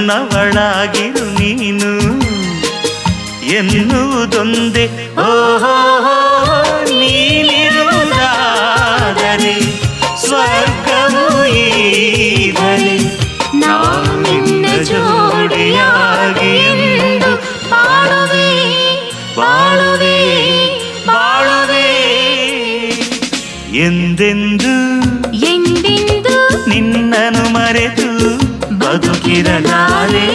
ನನ್ನವಳಾಗಿರು ನೀನು ಎನ್ನುವುದೊಂದೇ. ಓಹೋ ನೀನಿರುವುದಾದರೆ ಸ್ವರ್ಗವು ಈಗಲೇ ನಾವು ನಿನ್ನ ಜೋಡಿಯಾಗಿ ಎಂದು ಬಾಳುವೆ ಬಾಳುವೆ ಬಾಳುವೆ ಎಂದೆಂದು ಎಂದೆಂದು ನಿನ್ನನ್ನು ಮರೆತು ಬದುಕಿರಲಾರೆ.